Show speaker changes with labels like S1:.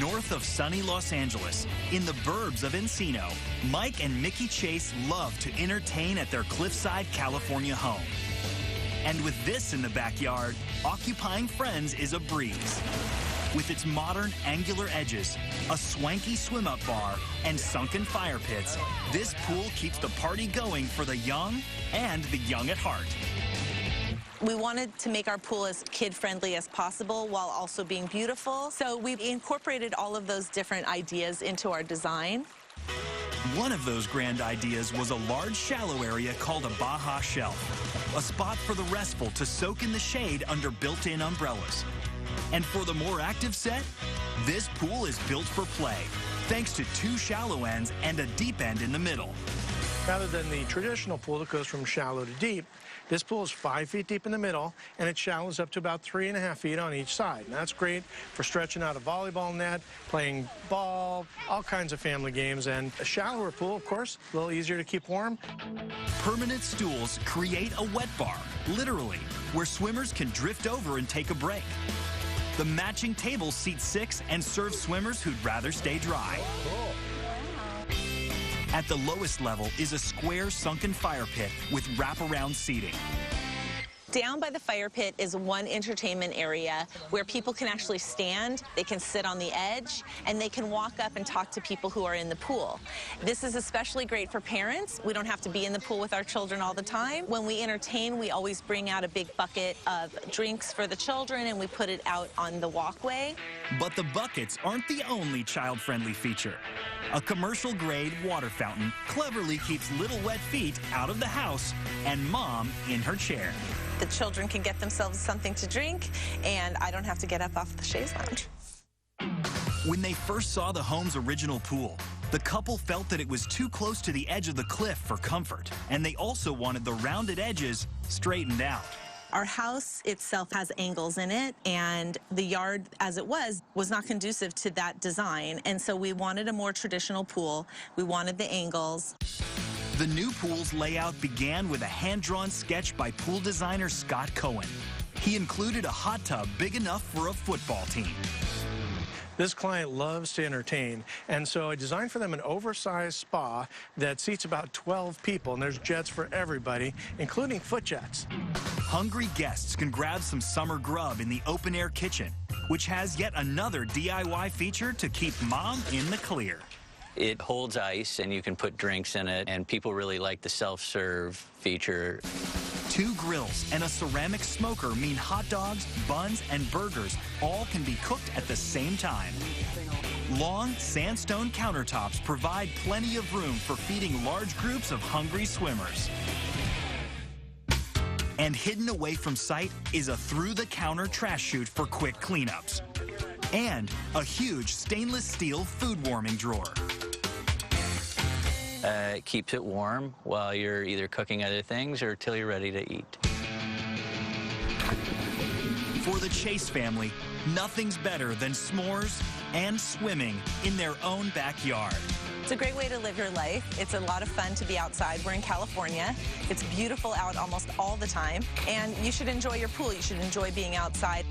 S1: North of sunny Los Angeles, in the burbs of Encino, Mike and Mickey Chase love to entertain at their Cliffside, California home. And with this in the backyard, occupying friends is a breeze. With its modern angular edges, a swanky swim-up bar, and sunken fire pits, this pool keeps the party going for the young and the young at heart.
S2: We wanted to make our pool as kid-friendly as possible while also being beautiful. So we incorporated all of those different ideas into our design.
S1: One of those grand ideas was a large shallow area called a Baja shelf, a spot for the restful to soak in the shade under built-in umbrellas. And for the more active set, this pool is built for play, thanks to 2 shallow ends and a deep end in the middle.
S3: Rather than the traditional pool that goes from shallow to deep, this pool is 5 feet deep in the middle, and it shallows up to about 3.5 feet on each side. And that's great for stretching out a volleyball net, playing ball, all kinds of family games. And a shallower pool, of course, a little easier to keep warm.
S1: Permanent stools create a wet bar, literally, where swimmers can drift over and take a break. The matching table seats 6 and serves swimmers who'd rather stay dry. At the lowest level is a square sunken fire pit with wraparound seating.
S2: Down by the fire pit is one entertainment area where people can actually stand, they can sit on the edge, and they can walk up and talk to people who are in the pool. This is especially great for parents. We don't have to be in the pool with our children all the time. When we entertain, we always bring out a big bucket of drinks for the children, and we put it out on the walkway.
S1: But the buckets aren't the only child-friendly feature. A commercial-grade water fountain cleverly keeps little wet feet out of the house and Mom in her chair.
S2: The children can get themselves something to drink, and I don't have to get up off the chaise lounge.
S1: When they first saw the home's original pool, the couple felt that it was too close to the edge of the cliff for comfort, and they also wanted the rounded edges straightened out.
S2: Our house itself has angles in it, and the yard, as it was not conducive to that design, and so we wanted a more traditional pool. We wanted the angles.
S1: The new pool's layout began with a hand-drawn sketch by pool designer Scott Cohen. He included a hot tub big enough for a football team.
S3: This client loves to entertain, and so I designed for them an oversized spa that seats about 12 people, and there's jets for everybody, including foot jets.
S1: Hungry guests can grab some summer grub in the open-air kitchen, which has yet another DIY feature to keep Mom in the clear.
S4: It holds ice, and you can put drinks in it, and people really like the self-serve feature.
S1: 2 grills and a ceramic smoker mean hot dogs, buns, and burgers all can be cooked at the same time. Long sandstone countertops provide plenty of room for feeding large groups of hungry swimmers. And hidden away from sight is a through-the-counter trash chute for quick cleanups. And a huge stainless steel food warming drawer.
S4: It keeps it warm while you're either cooking other things or till you're ready to eat.
S1: For the Chase family, nothing's better than s'mores and swimming in their own backyard.
S2: It's a great way to live your life. It's a lot of fun to be outside. We're in California. It's beautiful out almost all the time, and you should enjoy your pool. You should enjoy being outside.